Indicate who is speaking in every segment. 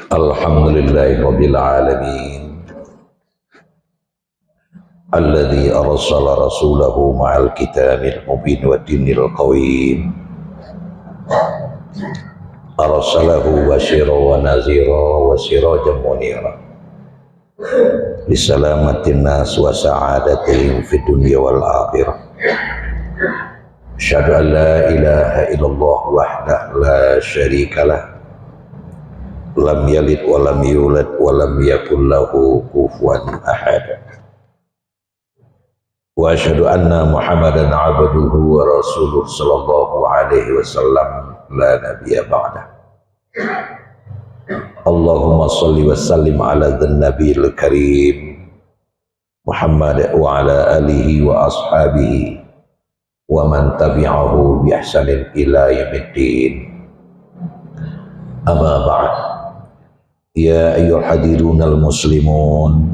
Speaker 1: Alhamdulillahi Rabbil Alamin Alladhi arsala rasulahu ma'al kitabil mubin wa dinil qawim arsalahu bashira wa nazira wa sirajan munira bisalamatin nas wa sa'adatihim fid dunya wal akhirah. Asyhadu an la ilaha illallah wahdahu la syarika lah lam yalid wa lam yulad wa lam yakul lahu kufuwan ahad. Wa asyhadu anna Muhammadan abduhu wa rasuluh sallallahu alaihi wasallam la nabiyya ba'dah. Allahumma salli wa sallim ala dzan-nabiyil karim Muhammad wa ala alihi wa ashabihi wa man tabi'ahu bi ihsanin ila yaumiddin. Amma ba'd. Ya ayyuhal hadirunal muslimun,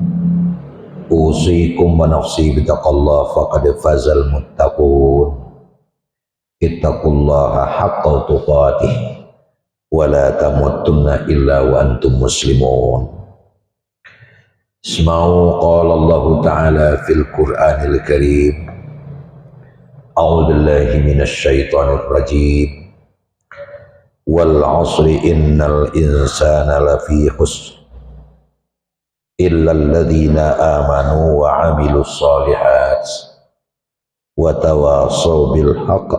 Speaker 1: usikum wa nafsi bitaqallah faqad fazal muttaqun. Ittaqullaha haqqa tuqatih wa la tamutunna illa wa antum muslimun. Isma'u qala Allah ta'ala fil Qur'anil Karim. A'udzu billahi minasy syaithanir rajim. Wal 'asri innal insana lafi khusr illa alladhina amanu wa 'amilus shalihat wa tawasaw bil haqq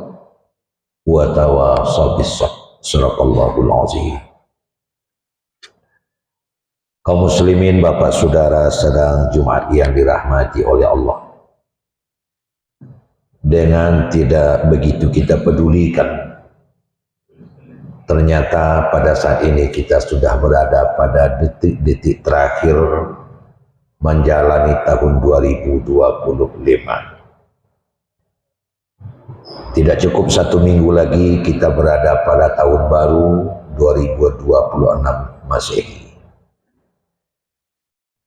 Speaker 1: wa tawasaw bis sabr. Sadaqallahul azim. Kaum muslimin, Bapak Saudara, sedang Jumat yang dirahmati oleh Allah. Dengan tidak begitu kita pedulikan, ternyata pada saat ini kita sudah berada pada detik-detik terakhir menjalani tahun 2025. Tidak cukup 1 minggu lagi kita berada pada tahun baru 2026 Masehi.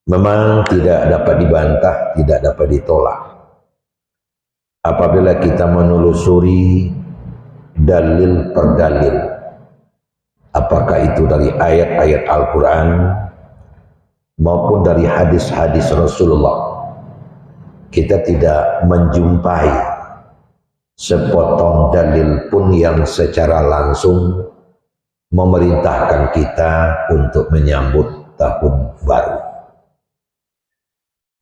Speaker 1: Memang tidak dapat dibantah, tidak dapat ditolak. Apabila kita menelusuri dalil per dalil, apakah itu dari ayat-ayat Al-Quran maupun dari hadis-hadis Rasulullah, kita tidak menjumpai sepotong dalil pun yang secara langsung memerintahkan kita untuk menyambut tahun baru.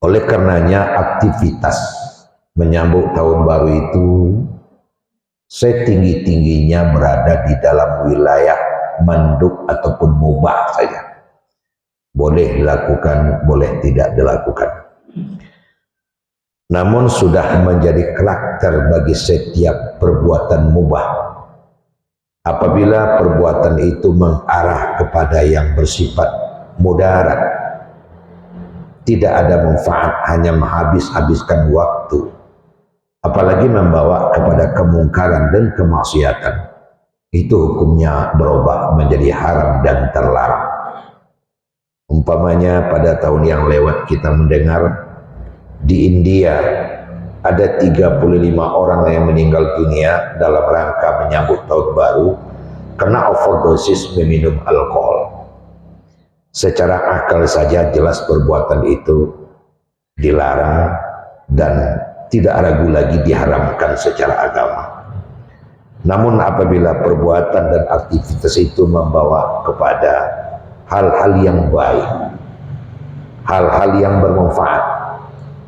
Speaker 1: Oleh karenanya aktivitas menyambut tahun baru itu setinggi-tingginya berada di dalam wilayah mandub ataupun mubah saja. Boleh dilakukan, boleh tidak dilakukan. Namun sudah menjadi karakter bagi setiap perbuatan mubah. Apabila perbuatan itu mengarah kepada yang bersifat mudarat, tidak ada manfaat, hanya menghabis-habiskan waktu, apalagi membawa kepada kemungkaran dan kemaksiatan, itu hukumnya berubah menjadi haram dan terlarang. Umpamanya pada tahun yang lewat kita mendengar di India ada 35 orang yang meninggal dunia dalam rangka menyambut tahun baru karena overdosis meminum alkohol. Secara akal saja jelas perbuatan itu dilarang dan tidak ragu lagi diharamkan secara agama. Namun apabila perbuatan dan aktivitas itu membawa kepada hal-hal yang baik, hal-hal yang bermanfaat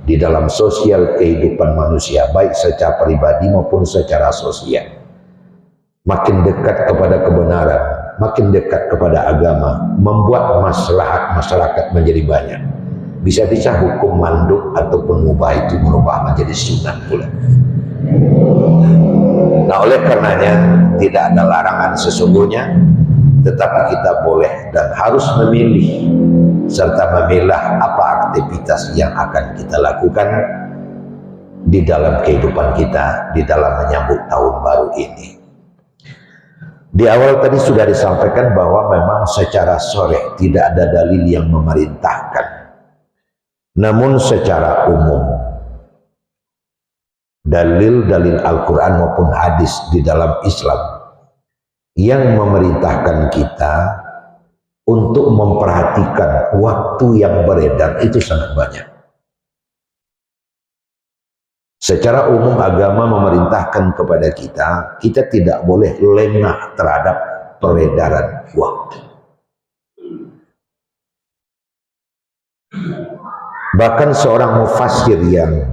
Speaker 1: di dalam sosial kehidupan manusia, baik secara pribadi maupun secara sosial, makin dekat kepada kebenaran, makin dekat kepada agama, membuat maslahat masyarakat menjadi banyak. Bisa-bisa hukum mandub ataupun mubah itu berubah menjadi sunat pula. Nah, oleh karenanya tidak ada larangan sesungguhnya, tetapi kita boleh dan harus memilih serta memilah apa aktivitas yang akan kita lakukan di dalam kehidupan kita, di dalam menyambut tahun baru ini. Di awal tadi sudah disampaikan bahwa memang secara sharih tidak ada dalil yang memerintahkan. Namun secara umum, dalil-dalil Al-Quran maupun hadis di dalam Islam yang memerintahkan kita untuk memperhatikan waktu yang beredar itu sangat banyak. Secara umum agama memerintahkan kepada kita tidak boleh lengah terhadap peredaran waktu. Bahkan seorang mufassir yang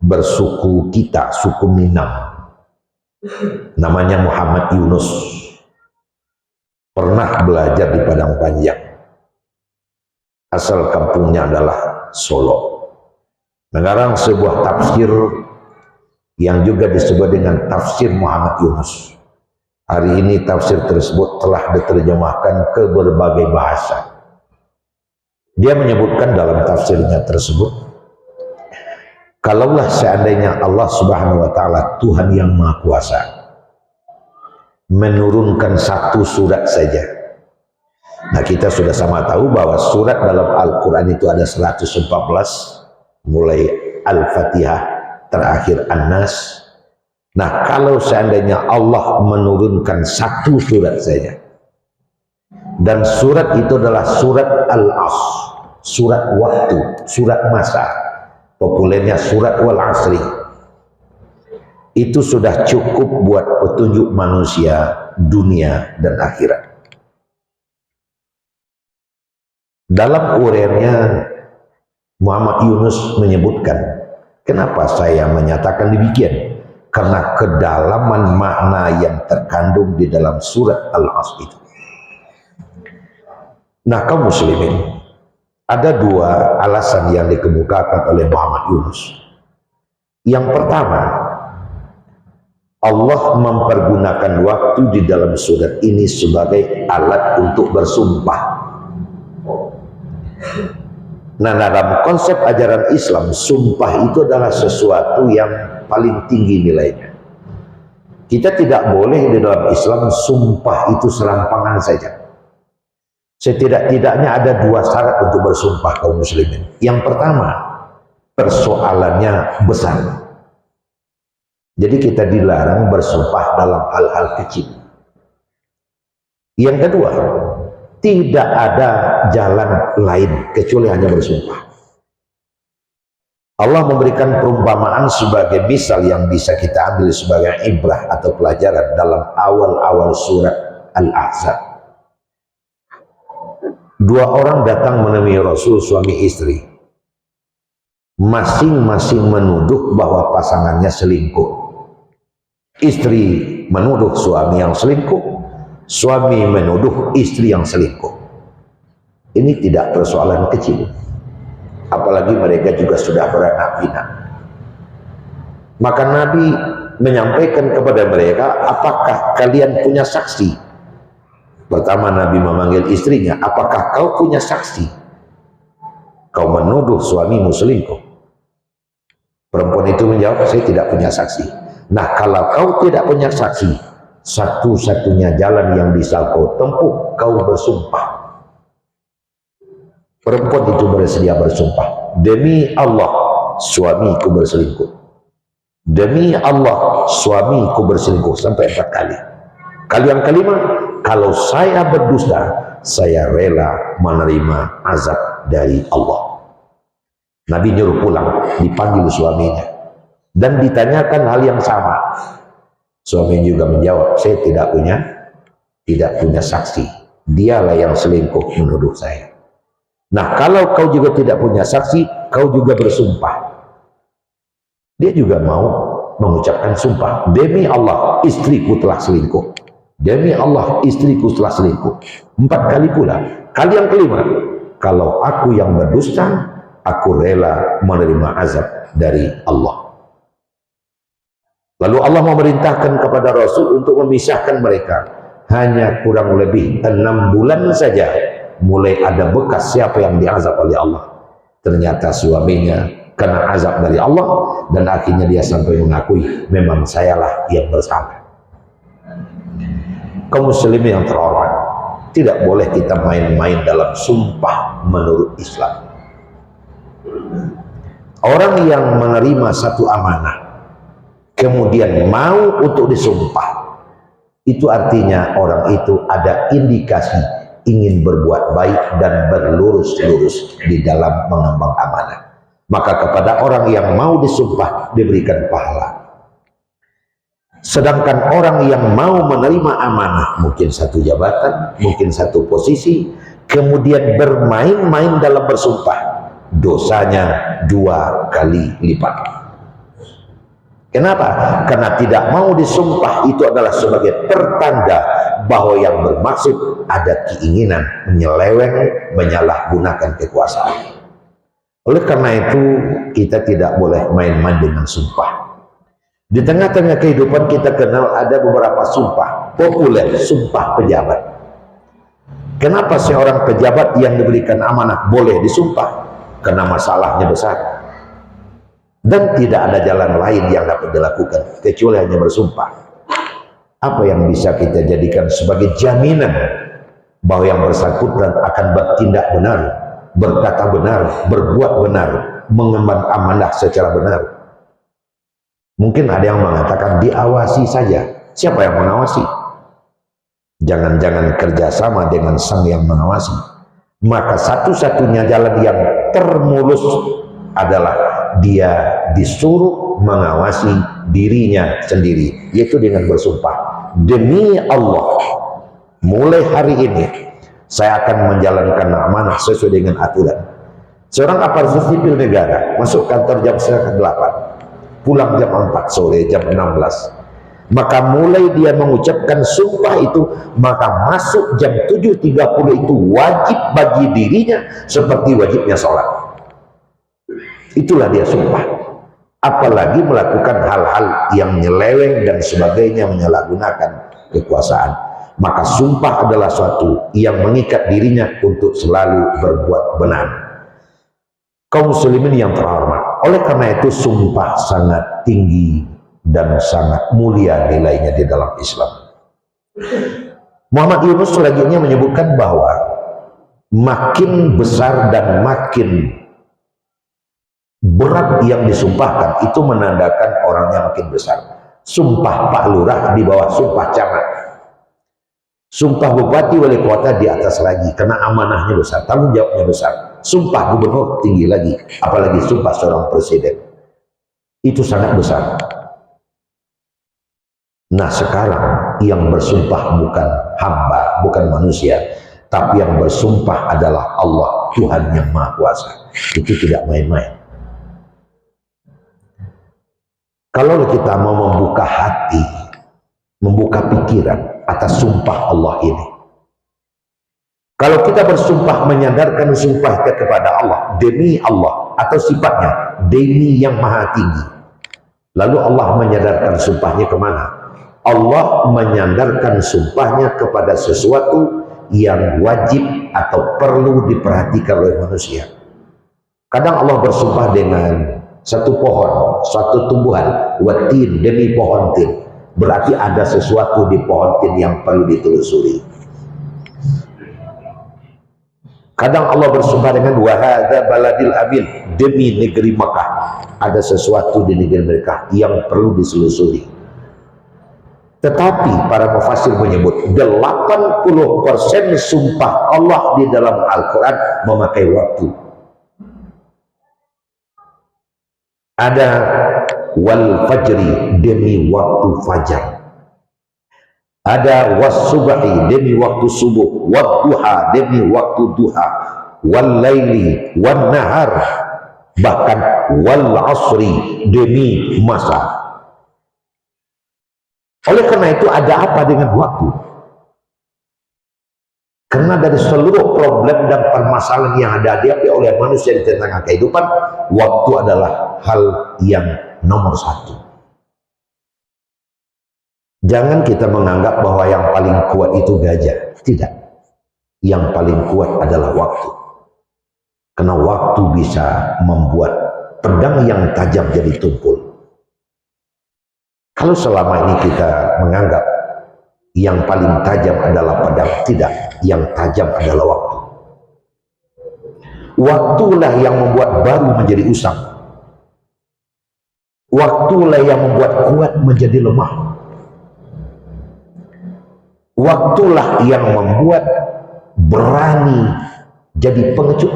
Speaker 1: bersuku kita, suku Minang, namanya Muhammad Yunus, pernah belajar di Padang Panjang. Asal kampungnya adalah Solo. Mengarang sebuah tafsir yang juga disebut dengan tafsir Muhammad Yunus. Hari ini tafsir tersebut telah diterjemahkan ke berbagai bahasa. Dia menyebutkan dalam tafsirnya tersebut, kalaulah seandainya Allah Subhanahu wa Ta'ala, Tuhan yang Maha Kuasa, menurunkan satu surat saja. Nah, kita sudah sama tahu bahwa surat dalam Al-Quran itu ada 114, mulai Al-Fatihah terakhir An-Nas. Nah, kalau seandainya Allah menurunkan satu surat saja, dan surat itu adalah surat Al-Asr, surat waktu, surat masa, populernya surat Wal-Asri, itu sudah cukup buat petunjuk manusia dunia dan akhirat. Dalam uraiannya Muhammad Yunus menyebutkan, kenapa saya menyatakan demikian? Karena kedalaman makna yang terkandung di dalam surat Al-Asr itu. Nah, kaum muslimin, ada dua alasan yang dikemukakan oleh Muhammad Yunus. Yang pertama, Allah mempergunakan waktu di dalam surat ini sebagai alat untuk bersumpah. Nah, dalam konsep ajaran Islam, sumpah itu adalah sesuatu yang paling tinggi nilainya. Kita tidak boleh di dalam Islam sumpah itu serampangan saja. Setidak-tidaknya ada dua syarat untuk bersumpah kaum muslimin. Yang pertama, persoalannya besar. Jadi kita dilarang bersumpah dalam hal-hal kecil. Yang kedua, tidak ada jalan lain kecuali hanya bersumpah. Allah memberikan perumpamaan sebagai misal yang bisa kita ambil sebagai ibrah atau pelajaran dalam awal-awal surat Al-Ahzab. Dua orang datang menemui Rasul, suami istri. Masing-masing menuduh bahwa pasangannya selingkuh. Istri menuduh suami yang selingkuh, suami menuduh istri yang selingkuh. Ini tidak persoalan kecil. Apalagi mereka juga sudah beranak pinak. Maka Nabi menyampaikan kepada mereka, apakah kalian punya saksi? Pertama Nabi memanggil istrinya, apakah kau punya saksi? Kau menuduh suamimu selingkuh. Perempuan itu menjawab, saya tidak punya saksi. Nah, kalau kau tidak punya saksi, satu-satunya jalan yang bisa kau tempuh, kau bersumpah. Perempuan itu bersedia bersumpah, demi Allah suamiku berselingkuh, demi Allah suamiku berselingkuh, sampai 4 kali. Kali yang kelima, kalau saya berdusta, saya rela menerima azab dari Allah. Nabi nyuruh pulang, dipanggil suaminya dan ditanyakan hal yang sama. Suami juga menjawab, saya tidak punya saksi, dialah yang selingkuh menuduh saya. Nah, kalau kau juga tidak punya saksi, kau juga bersumpah. Dia juga mau mengucapkan sumpah, demi Allah istriku telah selingkuh, demi Allah istriku telah selingkuh. 4 kali pula. Kali yang kelima, kalau aku yang berdusta, aku rela menerima azab dari Allah. Lalu Allah memerintahkan kepada Rasul untuk memisahkan mereka. Hanya kurang lebih 6 bulan saja, mulai ada bekas siapa yang diazab oleh Allah. Ternyata suaminya kena azab dari Allah, dan akhirnya dia sampai mengakui, memang sayalah yang bersalah. Kaum muslimin yang terhormat, tidak boleh kita main-main dalam sumpah menurut Islam. Orang yang menerima satu amanah kemudian mau untuk disumpah, itu artinya orang itu ada indikasi ingin berbuat baik dan berlurus-lurus di dalam mengemban amanah. Maka kepada orang yang mau disumpah diberikan pahala. Sedangkan orang yang mau menerima amanah, mungkin satu jabatan, mungkin satu posisi, kemudian bermain-main dalam bersumpah, dosanya 2 kali lipat. Kenapa? Karena tidak mau disumpah itu adalah sebagai pertanda bahwa yang bermaksud ada keinginan menyeleweng, menyalahgunakan kekuasaan. Oleh karena itu kita tidak boleh main-main dengan sumpah. Di tengah-tengah kehidupan kita kenal ada beberapa sumpah populer, sumpah pejabat. Kenapa seorang pejabat yang diberikan amanah boleh disumpah? Karena masalahnya besar. Dan tidak ada jalan lain yang dapat dilakukan kecuali hanya bersumpah. Apa yang bisa kita jadikan sebagai jaminan bahwa yang bersangkutan akan bertindak benar, berkata benar, berbuat benar, mengemban amanah secara benar? Mungkin ada yang mengatakan diawasi saja. Siapa yang mengawasi? Jangan-jangan kerjasama dengan sang yang mengawasi. Maka satu-satunya jalan yang termulus adalah dia disuruh mengawasi dirinya sendiri, yaitu dengan bersumpah, demi Allah, mulai hari ini saya akan menjalankan amanah sesuai dengan aturan. Seorang aparatur sipil negara masuk kantor jam 8, pulang jam 4 sore, jam 16. Maka mulai dia mengucapkan sumpah itu, maka masuk jam 7.30 itu wajib bagi dirinya seperti wajibnya sholat. Itulah dia sumpah. Apalagi melakukan hal-hal yang nyeleweng dan sebagainya, menyalahgunakan kekuasaan. Maka sumpah adalah suatu yang mengikat dirinya untuk selalu berbuat benar. Kaum muslimin yang terhormat, oleh karena itu sumpah sangat tinggi dan sangat mulia nilainya di dalam Islam. Muhammad Yunus selanjutnya menyebutkan bahwa makin besar dan makin berat yang disumpahkan itu menandakan orangnya makin besar. Sumpah Pak Lurah di bawah sumpah camat, sumpah bupati wali kota di atas lagi karena amanahnya besar, tanggung jawabnya besar. Sumpah gubernur tinggi lagi, apalagi sumpah seorang presiden, itu sangat besar. Nah sekarang yang bersumpah bukan hamba, bukan manusia, tapi yang bersumpah adalah Allah, Tuhan yang Maha Kuasa. Itu tidak main-main. Kalau kita mau membuka hati, membuka pikiran atas sumpah Allah ini, kalau kita bersumpah menyandarkan sumpah kita kepada Allah, demi Allah, atau sifatnya demi yang maha tinggi, lalu Allah menyandarkan sumpahnya kemana? Allah menyandarkan sumpahnya kepada sesuatu yang wajib atau perlu diperhatikan oleh manusia. Kadang Allah bersumpah dengan satu pohon, satu tumbuhan, watin, demi pohon tin, berarti ada sesuatu di pohon tin yang perlu ditelusuri. Kadang Allah bersumpah dengan wahadza baladil amin, demi negeri Mekah, ada sesuatu di negeri mereka yang perlu diselusuri. Tetapi para mufassir menyebut 80% sumpah Allah di dalam Al-Quran memakai waktu. Ada wal fajri, demi waktu fajar. Ada was-subhi, demi waktu subuh. Wad-duha, demi waktu duha. Wal laili, wan nahar, bahkan wal asri, demi masa. Oleh karena itu ada apa dengan waktu? Karena dari seluruh problem dan permasalahan yang ada dihadapi oleh manusia di tengah kehidupan, waktu adalah hal yang nomor satu. Jangan kita menganggap bahwa yang paling kuat itu gajah. Tidak. Yang paling kuat adalah waktu. Karena waktu bisa membuat pedang yang tajam jadi tumpul. Kalau selama ini kita menganggap yang paling tajam adalah pedang, tidak, yang tajam adalah waktu. Waktulah yang membuat baru menjadi usang. Waktulah yang membuat kuat menjadi lemah. Waktulah yang membuat berani jadi pengecut.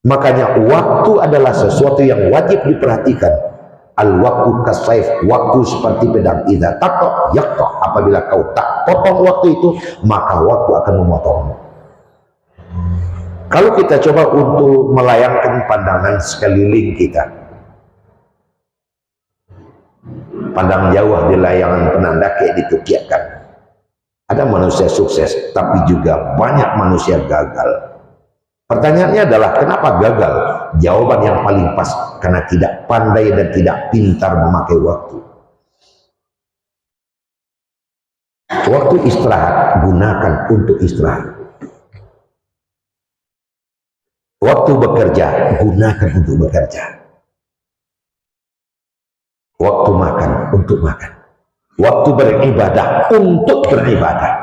Speaker 1: Makanya waktu adalah sesuatu yang wajib diperhatikan. Al-waktu kasaif, waktu seperti pedang. Idza taqta yaqta, apabila kau tak potong waktu itu, maka waktu akan memotongmu. Kalau kita coba untuk melayangkan pandangan sekeliling kita, pandang jauh di layangan penanda kayak ditukiakan. Ada manusia sukses, tapi juga banyak manusia gagal. Pertanyaannya adalah kenapa gagal? Jawaban yang paling pas, karena tidak pandai dan tidak pintar memakai waktu. Waktu istirahat, gunakan untuk istirahat. Waktu bekerja, gunakan untuk bekerja. Waktu makan, untuk makan. Waktu beribadah, untuk beribadah.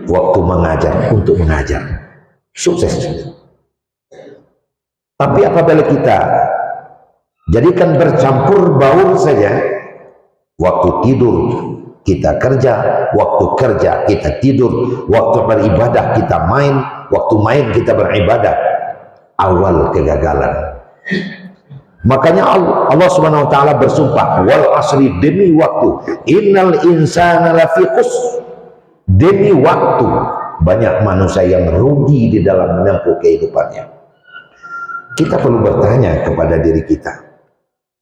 Speaker 1: Waktu mengajar, untuk mengajar. Sukses. Tapi apabila kita jadikan bercampur baur saja, waktu tidur kita kerja, waktu kerja kita tidur, waktu beribadah kita main, waktu main kita beribadah, awal kegagalan. Makanya Allah Subhanahu wa taala bersumpah, wal asri, demi waktu, innal insana lafi khusr, demi waktu banyak manusia yang rugi di dalam menempuh kehidupannya. Kita perlu bertanya kepada diri kita,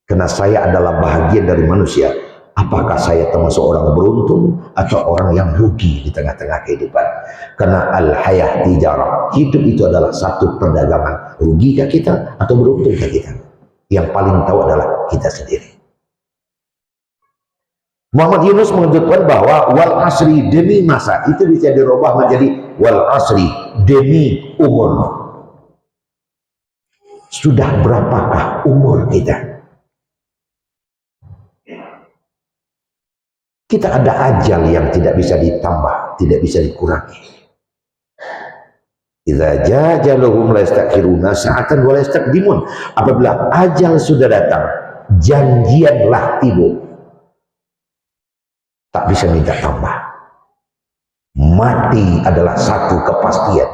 Speaker 1: karena saya adalah bahagian dari manusia, apakah saya termasuk orang beruntung atau orang yang rugi di tengah-tengah kehidupan? Karena al-hayah tijarah, hidup itu adalah satu perdagangan. Rugikah kita atau beruntungkah kita? Yang paling tahu adalah kita sendiri. Muhammad Yunus menunjukkan bahwa wal asri, demi masa, itu bisa dirubah menjadi wal asri, demi umur. Sudah berapakah umur kita? Kita ada ajal yang tidak bisa ditambah, tidak bisa dikurangi. Idza jaa ajaluhum la yastakhiruna sa'atan wa la yastaqdimun. Apabila ajal sudah datang, janjianlah tiba. Tak bisa minta tambah. Mati adalah satu kepastian.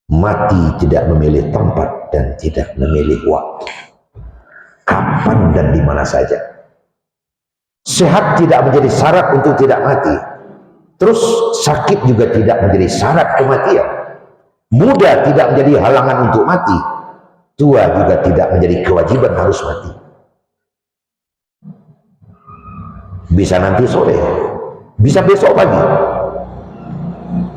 Speaker 1: Mati tidak memilih tempat dan tidak memilih waktu. Kapan dan di mana saja. Sehat tidak menjadi syarat untuk tidak mati. Terus sakit juga tidak menjadi syarat kematian. Muda tidak menjadi halangan untuk mati. Tua juga tidak menjadi kewajiban harus mati. Bisa nanti sore, bisa besok pagi.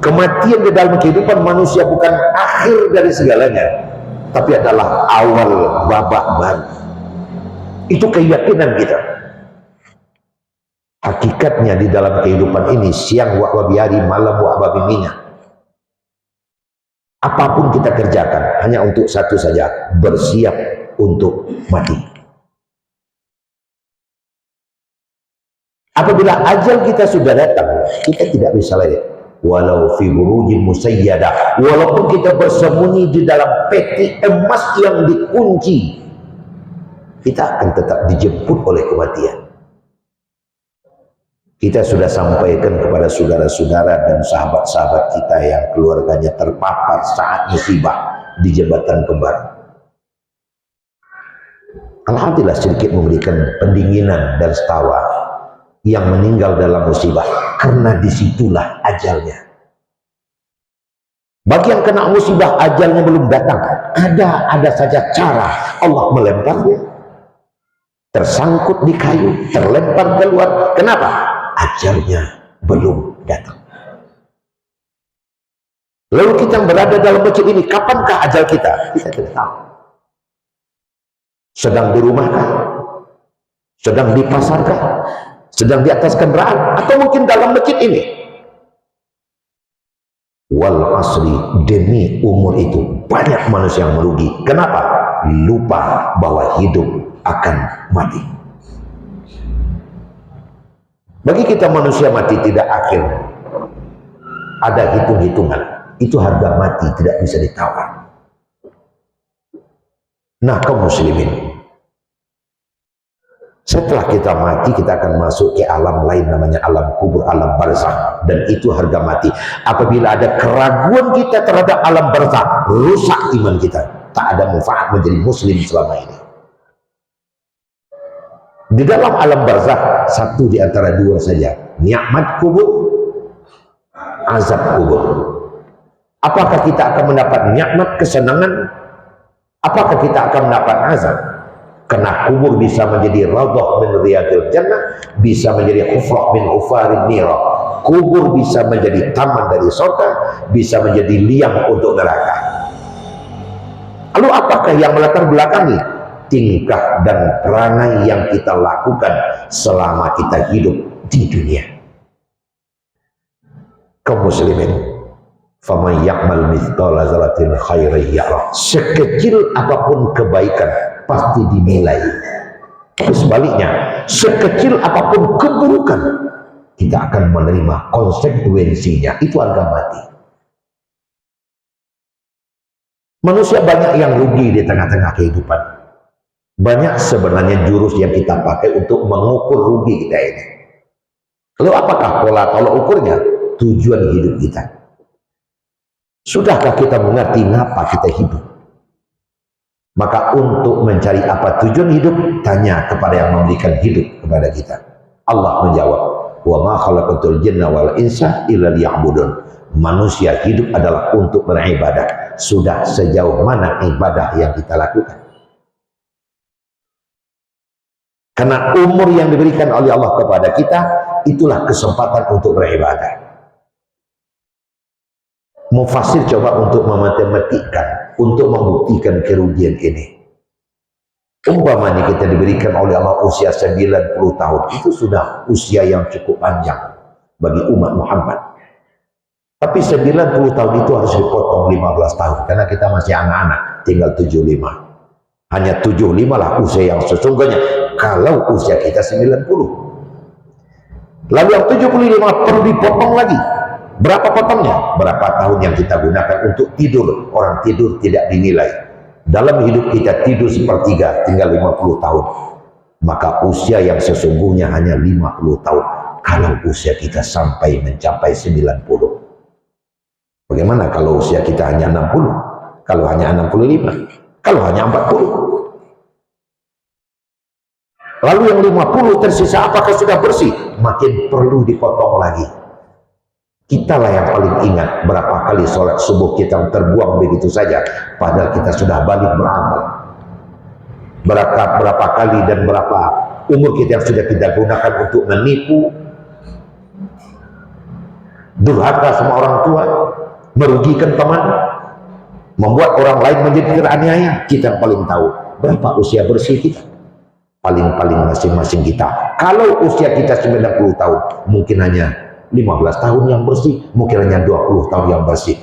Speaker 1: Kematian di dalam kehidupan manusia bukan akhir dari segalanya, tapi adalah awal babak baru. Itu keyakinan kita. Hakikatnya di dalam kehidupan ini, siang wa bihari, malam wa bimina. Apapun kita kerjakan hanya untuk satu saja, bersiap untuk mati. Apabila ajal kita sudah datang, kita tidak bisa lari. Walau fi burujin musayyadah, walaupun kita bersembunyi di dalam peti emas yang dikunci, kita akan tetap dijemput oleh kematian. Kita sudah sampaikan kepada saudara-saudara dan sahabat-sahabat kita yang keluarganya terpapar saat musibah di jembatan kembar. Alhamdulillah sedikit memberikan pendinginan dan setawa yang meninggal dalam musibah, karena disitulah ajalnya. Bagi yang kena musibah ajalnya belum datang, ada saja cara Allah melemparnya, tersangkut di kayu, terlempar keluar. Kenapa? Ajalnya belum datang. Lalu kita berada dalam masjid ini, kapankah ajal kita? Kita tidak tahu. Sedang di rumahkah? Sedang di pasarkah? Sedang di atas kendaraan, atau mungkin dalam masjid ini. Wal asri, demi umur itu banyak manusia yang merugi. Kenapa? Lupa bahwa hidup akan mati. Bagi kita manusia mati tidak akhir. Ada hitung-hitungan. Itu harga mati tidak bisa ditawar. Nah, kaum muslimin, Setelah kita mati, kita akan masuk ke alam lain, namanya alam kubur, alam barzakh, dan itu harga mati. Apabila ada keraguan kita terhadap alam barzakh, rusak iman kita, tak ada manfaat menjadi muslim selama ini. Di dalam alam barzakh, satu di antara dua saja, nikmat kubur, azab kubur. Apakah kita akan mendapat nikmat kesenangan? Apakah kita akan mendapat azab? Karena kubur bisa menjadi raudhah min riyadil jannah, bisa menjadi hufrah min hufarin nira. Kubur bisa menjadi taman dari surga, bisa menjadi liang untuk neraka. Lalu apakah yang melatar belakangi tingkah dan perangai yang kita lakukan selama kita hidup di dunia? Kaum muslimin, faman ya'mal mithqala dzarratin khairan yarah. Sekecil apapun kebaikan pasti dinilai. Sebaliknya, sekecil apapun keburukan, kita akan menerima konsekuensinya. Itu harga mati. Manusia banyak yang rugi di tengah-tengah kehidupan. Banyak sebenarnya jurus yang kita pakai untuk mengukur rugi kita ini. Lalu apakah pola tolak ukurnya? Tujuan hidup kita. Sudahkah kita mengerti mengapa kita hidup? Maka untuk mencari apa tujuan hidup, tanya kepada yang memberikan hidup kepada kita. Allah menjawab, wa ma khalaqatul jinna wal insa illa liya'budun. Manusia hidup adalah untuk beribadah. Sudah sejauh mana ibadah yang kita lakukan? Karena umur yang diberikan oleh Allah kepada kita, itulah kesempatan untuk beribadah. Mufasir coba untuk mematematikkan, untuk membuktikan kerugian ini. Umpamanya kita diberikan oleh Allah usia 90 tahun, itu sudah usia yang cukup panjang bagi umat Muhammad. Tapi 90 tahun itu harus dipotong 15 tahun, karena kita masih anak-anak, tinggal 75. Hanya 75 lah usia yang sesungguhnya, kalau usia kita 90. Lalu yang 75 perlu dipotong lagi. Berapa potongnya? Berapa tahun yang kita gunakan untuk tidur? Orang tidur tidak dinilai. Dalam hidup kita tidur sepertiga, tinggal 50 tahun. Maka usia yang sesungguhnya hanya 50 tahun. Kalau usia kita sampai mencapai 90. Bagaimana kalau usia kita hanya 60? Kalau hanya 65? Kalau hanya 40? Lalu yang 50 tersisa apakah sudah bersih? Makin perlu dipotong lagi. Kitalah yang paling ingat berapa kali sholat subuh kita terbuang begitu saja, padahal kita sudah balik beramal. Berapa kali dan berapa umur kita yang sudah kita gunakan untuk menipu, durhaka sama orang tua, merugikan teman, membuat orang lain menjadi teraniaya. Kita yang paling tahu berapa usia bersih kita. Paling-paling masing-masing kita. Kalau usia kita 90 tahun, mungkin hanya 15 tahun yang bersih, mungkin hanya 20 tahun yang bersih.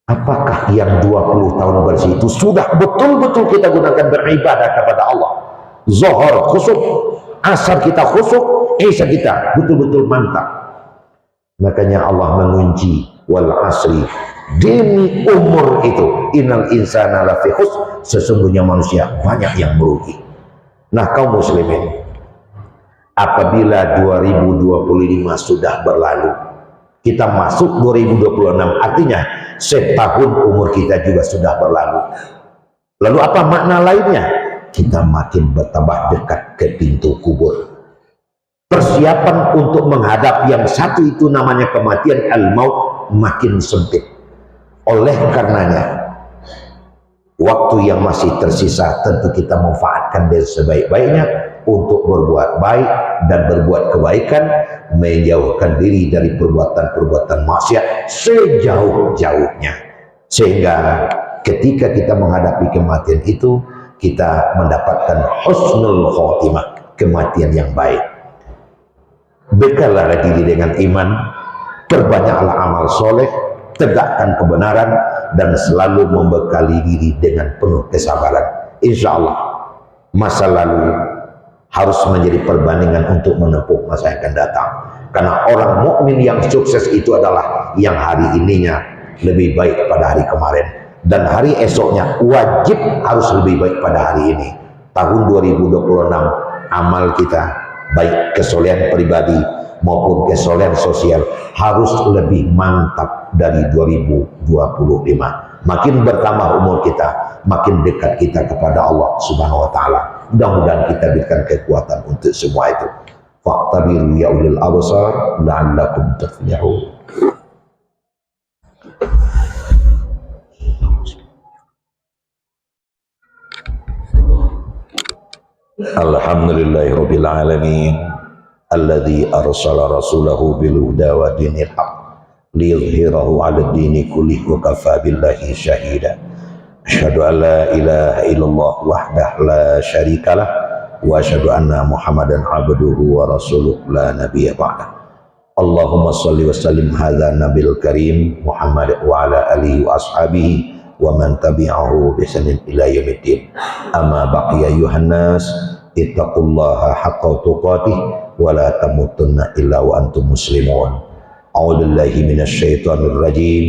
Speaker 1: Apakah yang 20 tahun bersih itu sudah betul-betul kita gunakan beribadah kepada Allah? Zuhur khusyuk, asar kita khusyuk, isya kita betul-betul mantap. Makanya Allah mengunci wal asri, demi umur itu, innal insana lafi khusr, sesungguhnya manusia banyak yang merugi. Nah kaum muslimin, apabila 2025 sudah berlalu, kita masuk 2026, artinya setahun umur kita juga sudah berlalu. Lalu apa makna lainnya? Kita makin bertambah dekat ke pintu kubur. Persiapan untuk menghadap yang satu itu namanya kematian, al-maut, makin sempit. Oleh karenanya, waktu yang masih tersisa tentu kita manfaatkan dengan sebaik-baiknya untuk berbuat baik dan berbuat kebaikan, menjauhkan diri dari perbuatan-perbuatan maksiat sejauh-jauhnya, sehingga ketika kita menghadapi kematian itu kita mendapatkan husnul khotimah, kematian yang baik. Bekallah diri dengan iman, perbanyaklah amal soleh, tegakkan kebenaran, dan selalu membekali diri dengan penuh kesabaran. Insya Allah masa lalu harus menjadi perbandingan untuk menempuh masa yang akan datang. Karena orang mukmin yang sukses itu adalah yang hari ininya lebih baik pada hari kemarin, dan hari esoknya wajib harus lebih baik pada hari ini. Tahun 2026 amal kita, baik kesolehan pribadi maupun kesolehan sosial, harus lebih mantap dari 2025. Makin bertambah umur kita, makin dekat kita kepada Allah Subhanahu wa taala. Mudah-mudahan kita berikan kekuatan untuk semua itu. Fa'tabiru ya ulil absar la'allakum tuflihun. Alhamdulillahirabbil alamin alladzi arsala rasulahu bil huda wa dinil haqq liyudhhirahu 'ala ad-dini kullihi wa kafa billahi shahida. Asyhadu an la ilaha illallah wahdahu la syarikalah wa asyhadu anna Muhammadan abduhu wa rasuluhu la nabiyya ba'dah. Allahumma shalli wa sallim hadza nabil karim Muhammad wa ala alihi wa ashabihi wa man tabi'ahu bi ihsanin ila yaumiddin. Amma baqiya ayuhan nas ittaqullaha haqqa tuqatih wa la tamutunna illa wa antum muslimun. A'udzu billahi minasy syaithanir rajim.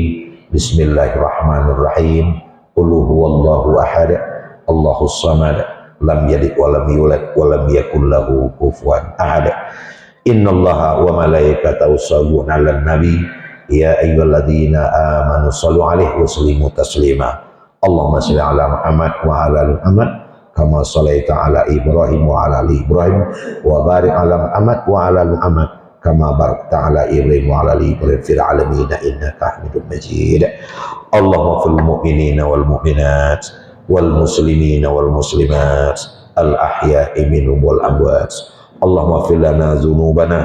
Speaker 1: Bismillahirrahmanirrahim. Qul huwallahu ahad, Allahus samad, lam yalid wa lam yulad wa lam yakul lahu kufuwan ahad. Innallaha wa malaikatahu yusholluna 'alan nabi ya ayyuhalladzina amanu shallu 'alaihi wa sallimu taslima. Allahumma shalli 'ala Muhammad wa 'ala ali Muhammad kama shallaita 'ala Ibrahim wa 'ala ali Ibrahim wa barik 'ala Muhammad wa 'ala ali Muhammad kama barakta 'ala Ibrahim wa 'ala ali Ibrahim fil 'alamin innaka Hamidum Majid. Allahumma fil mu'minina wal mu'minat wal muslimina wal muslimat al ahya'i minhum wal amwat. Allahumma fil lana dzunubana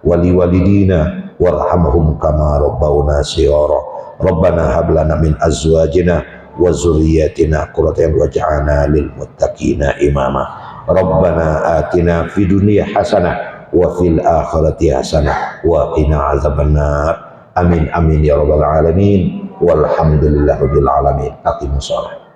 Speaker 1: wa liwalidina warhamhum kama rabbawna shighara. Rabbana hab lana min azwajina wa dzurriyyatina qurrata a'yun waj'alna lil muttaqina imama. Rabbana atina fid dunya hasanah wa fil akhirati hasanah wa qina azabannar. Amin amin ya rabbal alamin. Walhamdulillahirabbil alamin. Aqimus shalah.